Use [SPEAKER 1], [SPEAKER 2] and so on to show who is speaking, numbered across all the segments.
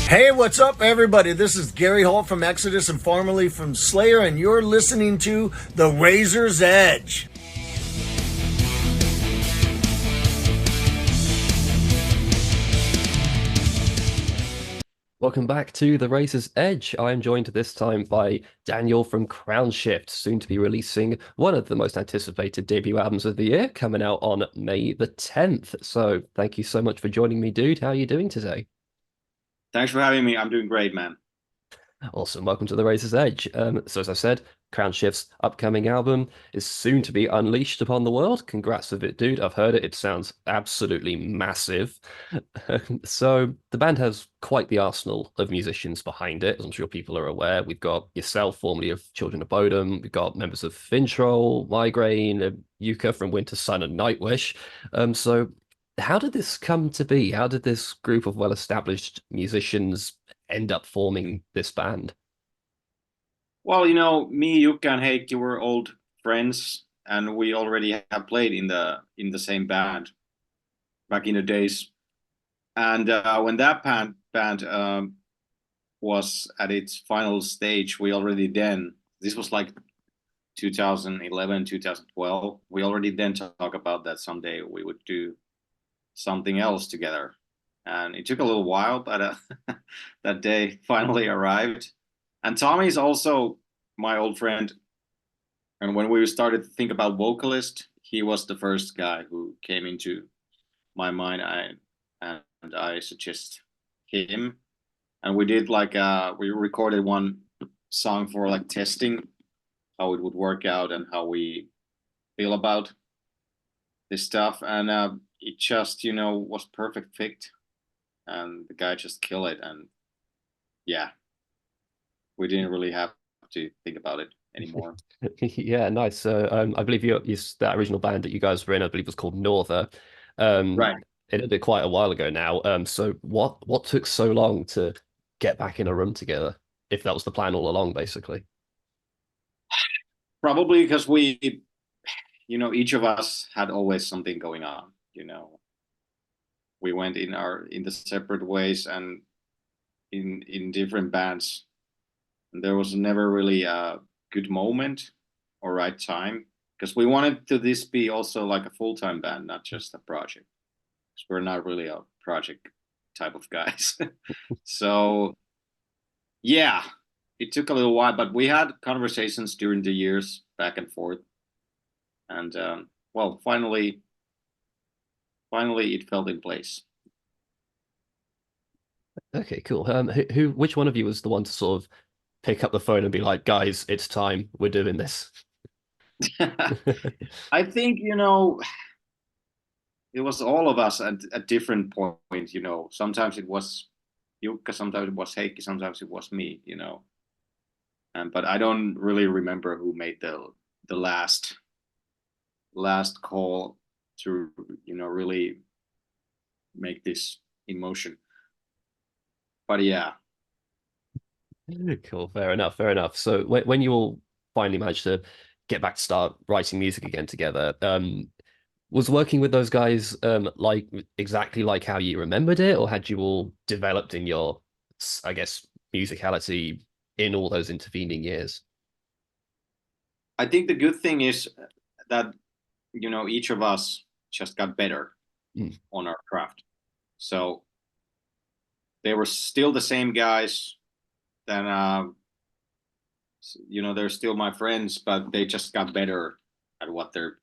[SPEAKER 1] Hey, what's up, everybody? This is Gary Holt from Exodus and formerly from Slayer, and you're listening to The Razor's Edge.
[SPEAKER 2] Welcome back to The Razor's Edge. I am joined this time by Daniel from Crownshift, soon to be releasing one of the most anticipated debut albums of the year, coming out on May the 10th. So thank you so much for joining me, dude. How are you doing today?
[SPEAKER 3] Thanks for having me. I'm doing great, man.
[SPEAKER 2] Awesome. Welcome to The Razor's Edge. So as I said, Crownshift's upcoming album is soon to be unleashed upon the world. Congrats with it, dude. I've heard it. It sounds absolutely massive. So the band has quite the arsenal of musicians behind it, as I'm sure people are aware. We've got yourself, formerly of Children of Bodom. We've got members of Fintroll, Migraine, Yuka from Winter Sun and Nightwish. So how did this come to be? How did this group of well-established musicians end up forming this band?
[SPEAKER 3] Well, me, Jukka, and Heikki were old friends, and we already have played in the same band back in the days. And when that band was at its final stage, we already then this was like 2011, 2012. We already then talk about that someday we would do something else together. And it took a little while, but that day finally arrived. And Tommy is also my old friend. And when we started to think about vocalist, he was the first guy who came into my mind. And I suggest him. And we did we recorded one song for like testing how it would work out and how we feel about this stuff. And it just, was perfect fit. And the guy just killed it. And yeah, we didn't really have to think about it anymore.
[SPEAKER 2] Yeah, nice. So I believe that original band that you guys were in, I believe was called Norther.
[SPEAKER 3] Right.
[SPEAKER 2] It ended quite a while ago now. So what took so long to get back in a room together, if that was the plan all along, basically?
[SPEAKER 3] Probably because each of us had always something going on. We went in the separate ways and in different bands. And there was never really a good moment or right time because we wanted to this be also like a full-time band, not just a project. Because we're not really a project type of guys. So yeah, it took a little while, but we had conversations during the years back and forth, and well, finally, it fell in place.
[SPEAKER 2] Okay, cool. Which one of you was the one to sort of pick up the phone and be like, guys, it's time, we're doing this?
[SPEAKER 3] I think it was all of us at different points. Sometimes it was Jukka, sometimes it was Heikki, sometimes it was me. But I don't really remember who made the last call to really make this in motion. But yeah,
[SPEAKER 2] Cool, fair enough, fair enough. So when you all finally managed to get back to start writing music again together, was working with those guys like exactly like how you remembered it, or had you all developed in your, I guess, musicality in all those intervening years?
[SPEAKER 3] I think the good thing is that each of us just got better
[SPEAKER 2] Mm.
[SPEAKER 3] on our craft. So they were still the same guys. Then they're still my friends, but they just got better at what they're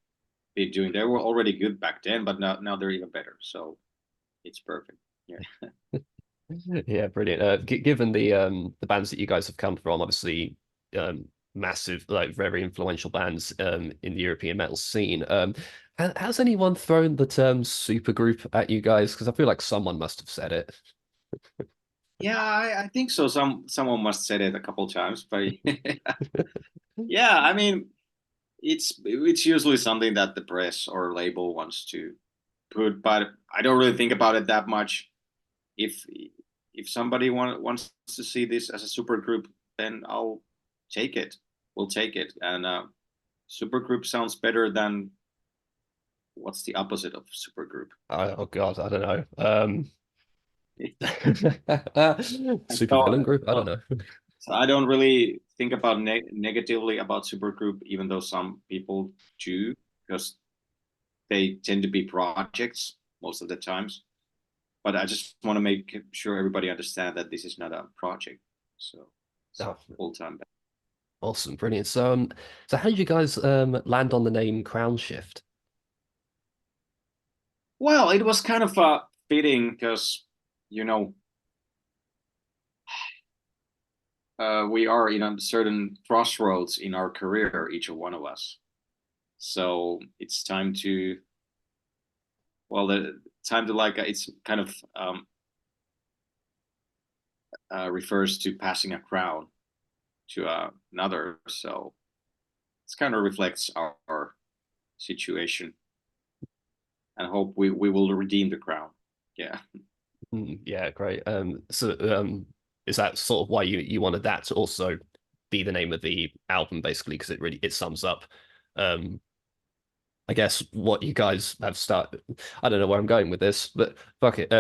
[SPEAKER 3] been doing. They were already good back then, but now they're even better. So it's perfect. Yeah.
[SPEAKER 2] Yeah, brilliant. Given the bands that you guys have come from, obviously massive, like very influential bands in the European metal scene. Has anyone thrown the term supergroup at you guys? Because I feel like someone must have said it.
[SPEAKER 3] Yeah, I think so. Someone must said it a couple times, but yeah, I mean, it's usually something that the press or label wants to put, but I don't really think about it that much. If if somebody wants to see this as a super group, then I'll take it. We'll take it. And super group sounds better than what's the opposite of super group?
[SPEAKER 2] Oh God, I don't know. Super
[SPEAKER 3] So,
[SPEAKER 2] villain group? I don't
[SPEAKER 3] so
[SPEAKER 2] know.
[SPEAKER 3] so I don't really think about negatively about supergroup, even though some people do, because they tend to be projects most of the times. But I just want to make sure everybody understand that this is not a project. So it's
[SPEAKER 2] Oh,
[SPEAKER 3] full time.
[SPEAKER 2] awesome, brilliant. So how did you guys land on the name Crownshift?
[SPEAKER 3] Well, it was kind of fitting because you know we are in a certain crossroads in our career, each one of us. So it's time to the time to like it's kind of refers to passing a crown to another. So it kind of reflects our situation, and hope we will redeem the crown. Yeah.
[SPEAKER 2] Yeah, great. Is that sort of why you wanted that to also be the name of the album, basically, because it sums up, um, I guess, what you guys have started. I don't know where I'm going with this, but fuck it.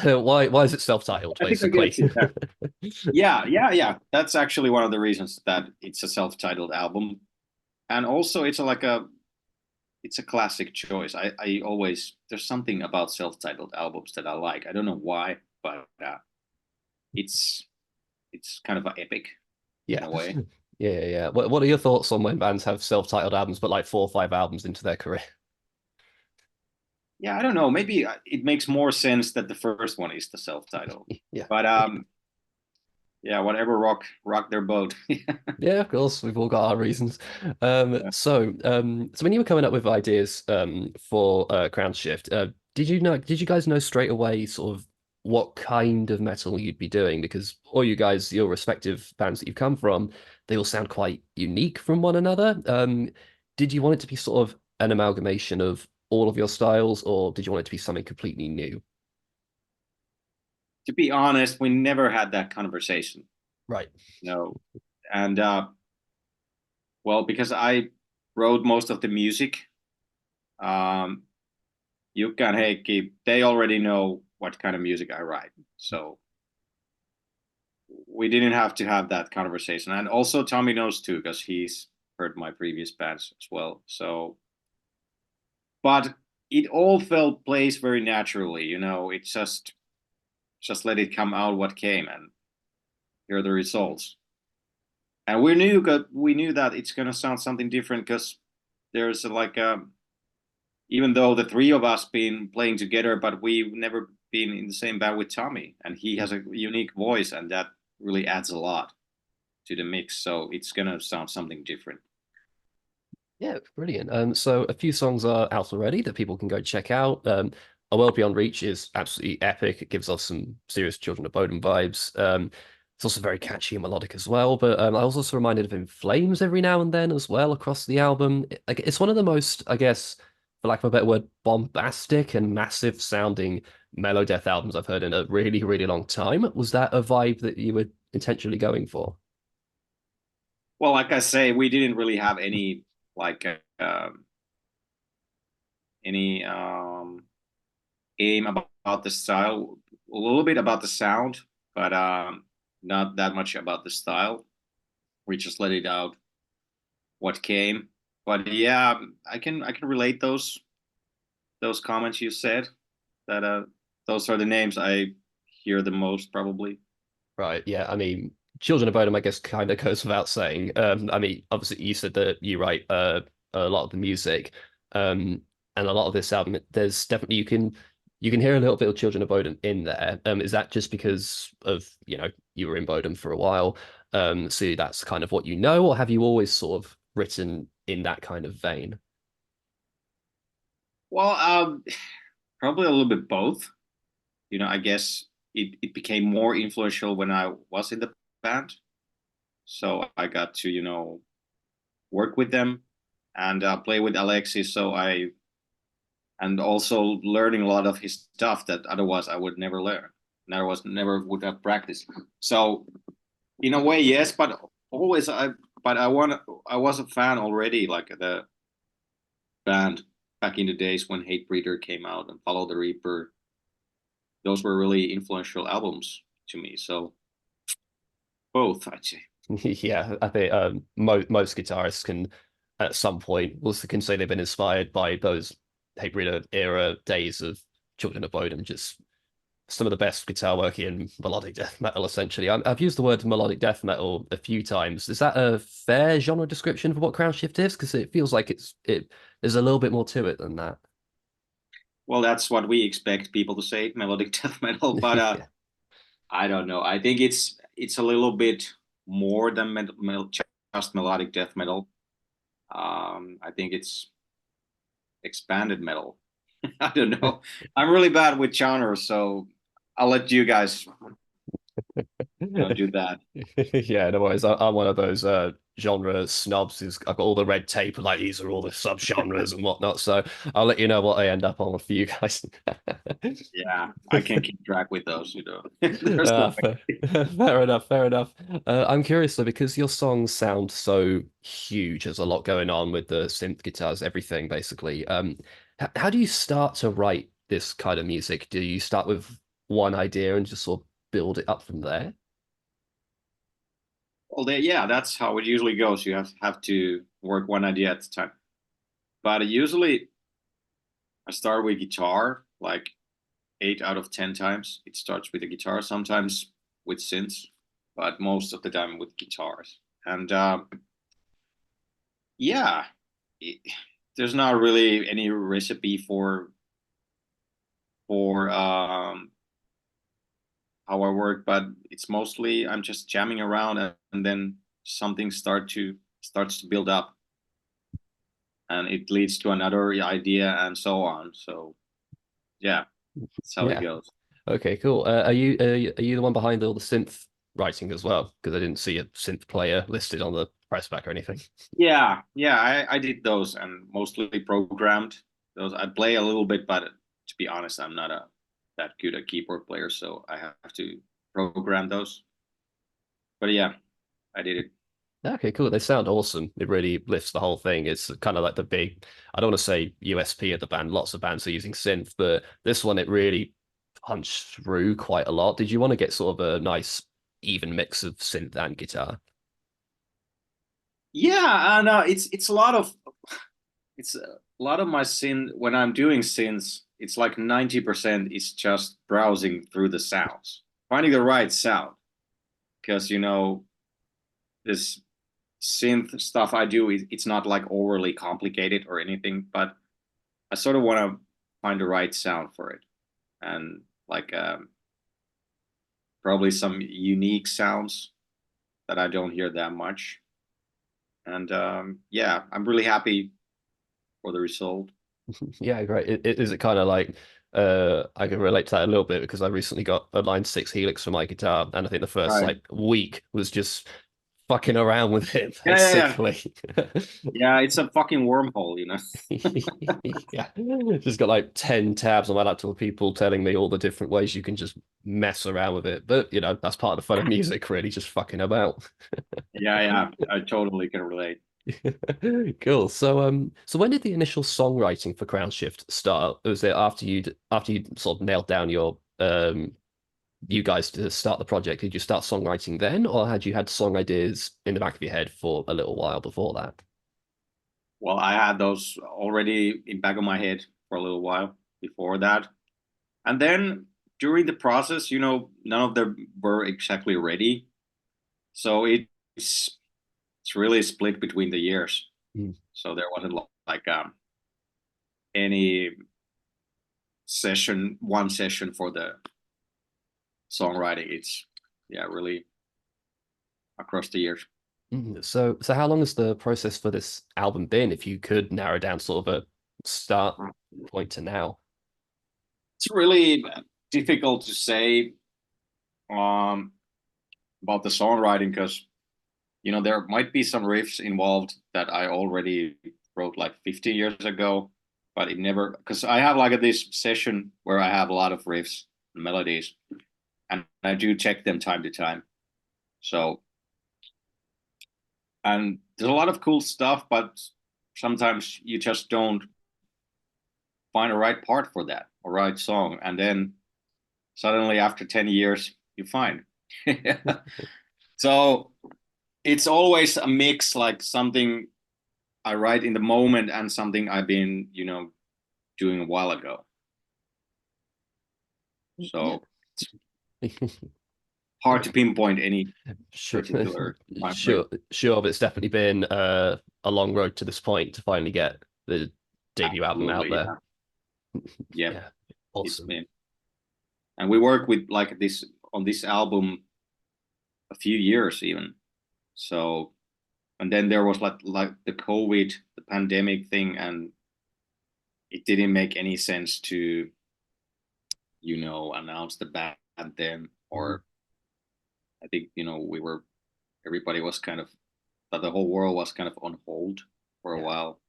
[SPEAKER 2] Why is it self-titled,
[SPEAKER 3] I think I
[SPEAKER 2] basically?
[SPEAKER 3] get you. Yeah. That's actually one of the reasons that it's a self-titled album, and also it's a classic choice. I always there's something about self-titled albums that I like. I don't know why, but it's it's kind of an epic in
[SPEAKER 2] Yeah.
[SPEAKER 3] a way.
[SPEAKER 2] Yeah. What are your thoughts on when bands have self-titled albums, but like 4 or 5 albums into their career?
[SPEAKER 3] Yeah, I don't know. Maybe it makes more sense that the first one is the self-title,
[SPEAKER 2] Yeah.
[SPEAKER 3] but yeah, whatever rock their boat.
[SPEAKER 2] Yeah, of course, we've all got our reasons. So when you were coming up with ideas for Crownshift, did you guys know straight away sort of what kind of metal you'd be doing? Because all you guys, your respective bands that you've come from, they all sound quite unique from one another. Did you want it to be sort of an amalgamation of all of your styles, or did you want it to be something completely new?
[SPEAKER 3] To be honest, we never had that conversation.
[SPEAKER 2] Right.
[SPEAKER 3] No, and well, because I wrote most of the music, um, Jukka and Heikki, they already know what kind of music I write. So we didn't have to have that conversation. And also Tommy knows too, because he's heard my previous bands as well. So, but it all fell place very naturally, you know, it just let it come out what came, and here are the results. And we knew that it's gonna sound something different because there's like even though the three of us been playing together, but we've never been in the same band with Tommy, and he has a unique voice, and that really adds a lot to the mix. So it's gonna sound something different.
[SPEAKER 2] Yeah, brilliant. So a few songs are out already that people can go check out. A World Beyond Reach is absolutely epic. It gives off some serious Children of Bodom vibes. It's also very catchy and melodic as well. But I was also reminded of In Flames every now and then as well across the album. It's one of the most, I guess, for lack of a better word, bombastic and massive sounding melo-death albums I've heard in a really, really long time. Was that a vibe that you were intentionally going for?
[SPEAKER 3] Well, like I say, we didn't really have any like any aim about the style. A little bit about the sound, but not that much about the style. We just let it out what came. But yeah, I can relate those comments you said. That those are the names I hear the most probably.
[SPEAKER 2] Right. Yeah. I mean, Children of Bodom, I guess, kind of goes without saying. I mean, obviously, you said that you write a lot of the music, and a lot of this album. There's definitely you can hear a little bit of Children of Bodom in there. Is that just because of you were in Bodom for a while, so that's kind of what you know, or have you always sort of written in that kind of vein?
[SPEAKER 3] Well, probably a little bit both. You know, I guess it became more influential when I was in the band. So I got to, work with them and play with Alexi. And also learning a lot of his stuff that otherwise I would never learn. Never would have practiced. So in a way, yes, but always I was a fan already, like the band back in the days when Hatebreeder came out and Follow the Reaper. those were really influential albums to me. So both, I'd say.
[SPEAKER 2] Yeah, I think most guitarists can, at some point, also can say they've been inspired by those Hate Breeder era days of Children of Bodom, just some of the best guitar work in melodic death metal, essentially. I've used the word melodic death metal a few times. Is that a fair genre description for what Crownshift is? Because it feels like there's a little bit more to it than that.
[SPEAKER 3] Well, that's what we expect people to say, melodic death metal. But
[SPEAKER 2] Yeah.
[SPEAKER 3] I don't know. I think it's a little bit more than just melodic death metal. I think it's expanded metal. I don't know. I'm really bad with genres, so I'll let you guys do that.
[SPEAKER 2] Yeah, no worries. I'm one of those genre snobs who's I've got all the red tape and like these are all the subgenres and whatnot. So I'll let you know what I end up on for you guys.
[SPEAKER 3] Yeah, I can't keep track with those. There's no
[SPEAKER 2] Fair, fair enough, fair enough. I'm curious though, because your songs sound so huge, there's a lot going on with the synth guitars, everything basically. How do you start to write this kind of music? Do you start with one idea and just sort of build it up from there?
[SPEAKER 3] Well, yeah, that's how it usually goes. You have to work one idea at a time. But usually, I start with guitar, like 8 out of 10 times. It starts with the guitar, sometimes with synths, but most of the time with guitars. And yeah, it, there's not really any recipe for how I work, but it's mostly I'm just jamming around, and then something starts to build up, and it leads to another idea, and so on. So yeah, that's how it
[SPEAKER 2] Yeah.
[SPEAKER 3] goes.
[SPEAKER 2] Okay, cool. Are you the one behind all the synth writing as well? Because I didn't see a synth player listed on the press back or anything.
[SPEAKER 3] Yeah, I did those and mostly programmed those. I play a little bit, but to be honest, I'm not that good a keyboard player, so I have to program those. But yeah, I did it.
[SPEAKER 2] Okay, cool. They sound awesome. It really lifts the whole thing. It's kind of like the big, I don't want to say USP of the band. Lots of bands are using synth, but this one, it really punched through quite a lot. Did you want to get sort of a nice, even mix of synth and guitar?
[SPEAKER 3] Yeah, and it's a lot of my sin when I'm doing synths. It's like 90% is just browsing through the sounds, finding the right sound. Because this synth stuff I do, it's not like overly complicated or anything, but I sort of want to find the right sound for it, and like probably some unique sounds that I don't hear that much. And yeah, I'm really happy for the result.
[SPEAKER 2] Yeah, great. Is it kind of like I can relate to that a little bit because I recently got a Line 6 Helix for my guitar, and I think the first
[SPEAKER 3] Right.
[SPEAKER 2] like week was just fucking around with it,
[SPEAKER 3] Yeah.
[SPEAKER 2] basically.
[SPEAKER 3] Yeah, it's a fucking wormhole.
[SPEAKER 2] Yeah, just got like 10 tabs on my laptop of people telling me all the different ways you can just mess around with it. But that's part of the fun of music, really, just fucking about.
[SPEAKER 3] Yeah, I totally can relate.
[SPEAKER 2] Cool. So when did the initial songwriting for Crownshift start? Was it after you sort of nailed down your you guys to start the project? Did you start songwriting then, or had you had song ideas in the back of your head for a little while before that?
[SPEAKER 3] Well, I had those already in back of my head for a little while before that. And then during the process, none of them were exactly ready. So it's really split between the years.
[SPEAKER 2] Mm.
[SPEAKER 3] So there wasn't like any one session for the songwriting. It's yeah, really across the years.
[SPEAKER 2] So how long has the process for this album been, if you could narrow down sort of a start point to now?
[SPEAKER 3] It's really difficult to say um, about the songwriting because there might be some riffs involved that I already wrote like 50 years ago, but it never because I have like this session where I have a lot of riffs and melodies, and I do check them time to time. So and there's a lot of cool stuff, but sometimes you just don't find a right part for that, a right song, and then suddenly after 10 years, you're fine. So it's always a mix, like something I write in the moment and something I've been, doing a while ago. So it's hard to pinpoint any
[SPEAKER 2] Sure,
[SPEAKER 3] particular time frame.
[SPEAKER 2] sure, but it's definitely been a long road to this point to finally get the debut album out
[SPEAKER 3] Absolutely,
[SPEAKER 2] there.
[SPEAKER 3] yeah.
[SPEAKER 2] Yeah,
[SPEAKER 3] It's
[SPEAKER 2] awesome.
[SPEAKER 3] been, and we worked with like this on this album a few years even. So, and then there was like the COVID, the pandemic thing, and it didn't make any sense to, announce the band then. Or I think, everybody was kind of, that the whole world was kind of on hold for a
[SPEAKER 2] Yeah.
[SPEAKER 3] while.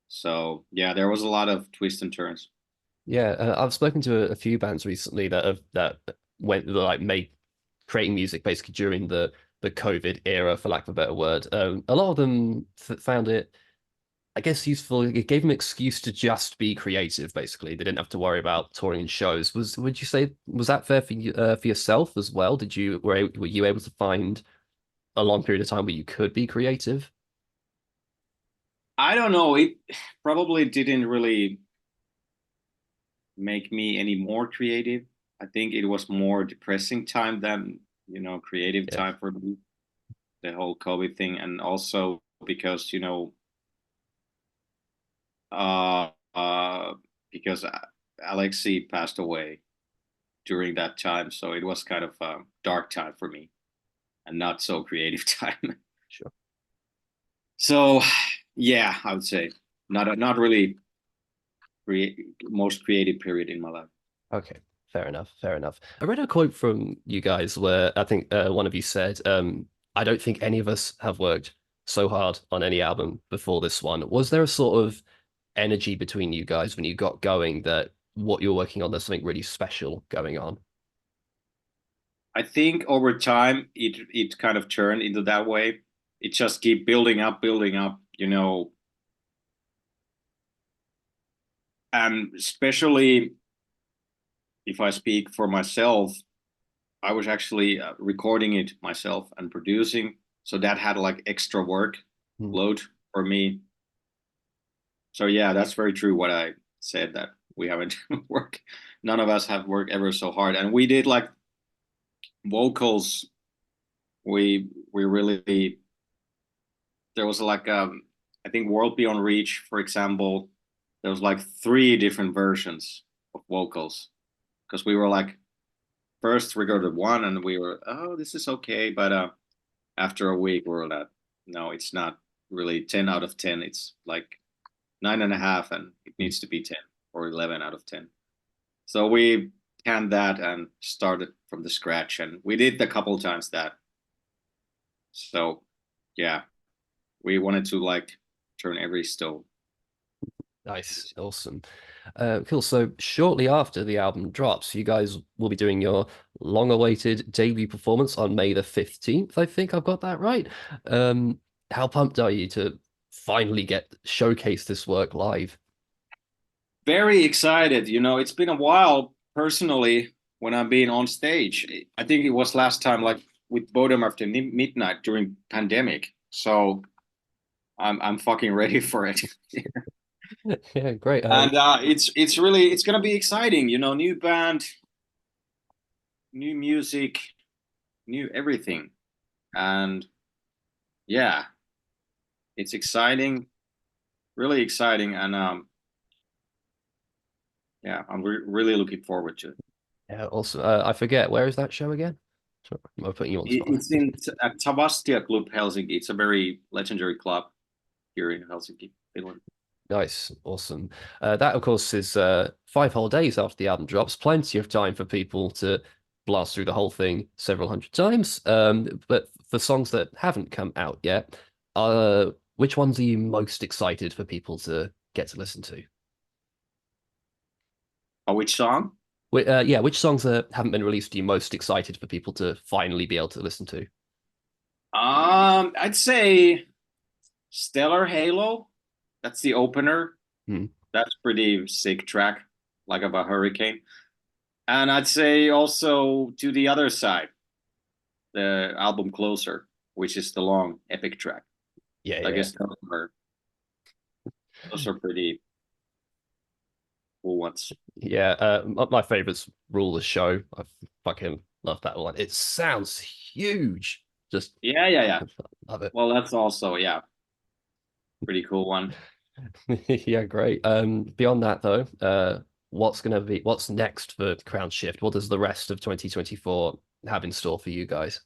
[SPEAKER 3] So yeah, there was a lot of twists and turns.
[SPEAKER 2] Yeah, I've spoken to a few bands recently that went like made creating music basically during the COVID era, for lack of a better word. A lot of them found it, I guess, useful. It gave them an excuse to just be creative. Basically, they didn't have to worry about touring and shows. Would you say was that fair for you for yourself as well? Were you able to find a long period of time where you could be creative?
[SPEAKER 3] I don't know. It probably didn't really make me any more creative. I think it was more depressing time than, creative
[SPEAKER 2] Yeah,
[SPEAKER 3] time for me, the whole COVID thing. And also because, uh, uh, because Alexi passed away during that time. So it was kind of a dark time for me and not so creative time.
[SPEAKER 2] sure.
[SPEAKER 3] So yeah, I would say not really most creative period in my life.
[SPEAKER 2] Okay, fair enough, fair enough. I read a quote from you guys where I think one of you said, I don't think any of us have worked so hard on any album before this one. Was there a sort of energy between you guys when you got going that what you're working on, there's something really special going on?
[SPEAKER 3] I think over time it kind of turned into that way. It just keep building up, and especially if I speak for myself, I was actually recording it myself and producing, so that had like extra work
[SPEAKER 2] Hmm.
[SPEAKER 3] load for me. So yeah, that's very true what I said, that we haven't worked. None of us have worked ever so hard, and we did like vocals. We really, there was like I think World Beyond Reach, for example, there was like 3 different versions of vocals because we were like first recorded one and we were, oh, this is okay, but after a week we were like, no, it's not really 10 out of 10. It's like 9.5, and it needs to be 10 or 11 out of 10. So we canned that and started from the scratch, and we did a couple times that. So yeah, we wanted to like turn every stone.
[SPEAKER 2] Nice, awesome. Cool. So shortly after the album drops, you guys will be doing your long-awaited debut performance on May the 15th. I think I've got that right. How pumped are you to finally get showcase this work live?
[SPEAKER 3] Very excited. It's been a while personally when I'm being on stage. I think it was last time like with Bodom after midnight during pandemic. So I'm fucking ready for it.
[SPEAKER 2] Yeah, great.
[SPEAKER 3] And it's gonna be exciting. New band, new music, new everything, and yeah, it's exciting, really exciting, and yeah, I'm really looking forward to it.
[SPEAKER 2] Yeah, awesome. I forget, where is that show again? Sorry, I'm putting you on the spot.
[SPEAKER 3] It's in at Tavastia Club Helsinki. It's a very legendary club here in Helsinki, Finland.
[SPEAKER 2] Nice, awesome. That, of course, is 5 whole days after the album drops. Plenty of time for people to blast through the whole thing several hundred times. But for songs that haven't come out yet, which ones are you most excited for people to get to listen to?
[SPEAKER 3] Oh, which song?
[SPEAKER 2] Yeah, which songs that haven't been released are you most excited for people to finally be able to listen to?
[SPEAKER 3] I'd say Stellar Halo. That's the opener.
[SPEAKER 2] Hmm.
[SPEAKER 3] That's pretty sick track, like of a hurricane. And I'd say also to the other side, the album Closer, which is the long epic track.
[SPEAKER 2] Yeah,
[SPEAKER 3] I
[SPEAKER 2] yeah.
[SPEAKER 3] guess those are pretty cool ones.
[SPEAKER 2] Yeah, my favorite's Rule the Show. I fucking love that one. It sounds huge. Just
[SPEAKER 3] Yeah.
[SPEAKER 2] love it.
[SPEAKER 3] Well, that's also pretty cool one.
[SPEAKER 2] Yeah, great. Beyond that though, what's next for Crownshift? What does the rest of 2024 have in store for you guys?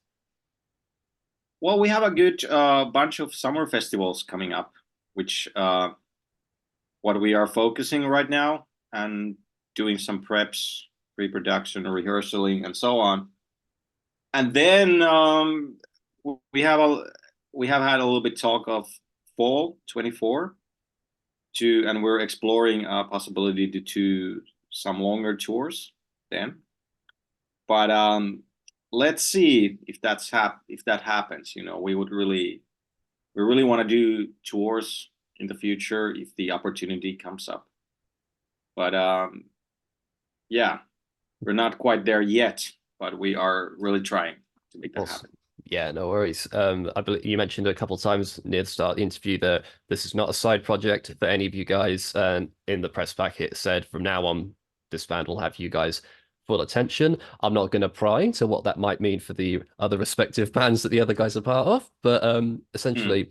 [SPEAKER 3] Well, we have a good bunch of summer festivals coming up, which what we are focusing right now and doing some preps, pre-production, rehearsing, and so on. And then we have had a little bit talk of fall 24 and we're exploring a possibility to do some longer tours then. But let's see if that happens. We really want to do tours in the future if the opportunity comes up. But yeah, we're not quite there yet, but we are really trying to make that happen.
[SPEAKER 2] Yeah, no worries. I believe you mentioned a couple of times near the start of the interview that this is not a side project for any of you guys. And in the press packet, it said from now on, this band will have you guys full attention. I'm not going to pry into what that might mean for the other respective bands that the other guys are part of, but essentially,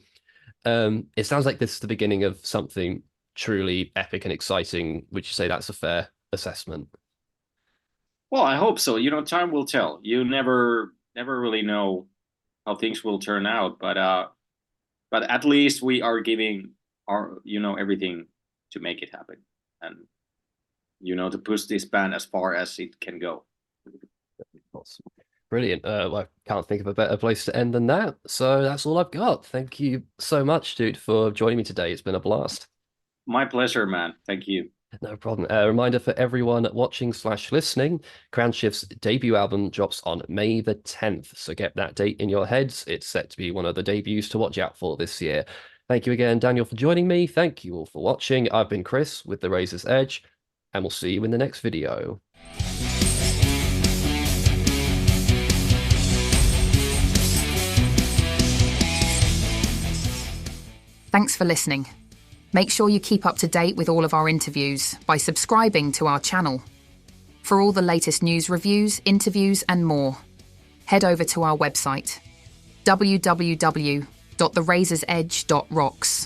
[SPEAKER 2] it sounds like this is the beginning of something truly epic and exciting. Would you say that's a fair assessment?
[SPEAKER 3] Well, I hope so. Time will tell. You never really know how things will turn out, but at least we are giving our everything to make it happen, and to push this band as far as it can go.
[SPEAKER 2] Awesome. Brilliant. Well, I can't think of a better place to end than that. So that's all I've got. Thank you so much, dude, for joining me today. It's been a blast.
[SPEAKER 3] My pleasure, man. Thank you.
[SPEAKER 2] No problem. A reminder for everyone watching/listening, Crownshift's debut album drops on May the 10th. So get that date in your heads. It's set to be one of the debuts to watch out for this year. Thank you again, Daniel, for joining me. Thank you all for watching. I've been Chris with The Razor's Edge, and we'll see you in the next video.
[SPEAKER 4] Thanks for listening. Make sure you keep up to date with all of our interviews by subscribing to our channel. For all the latest news, reviews, interviews, and more, head over to our website, www.therazorsedge.rocks.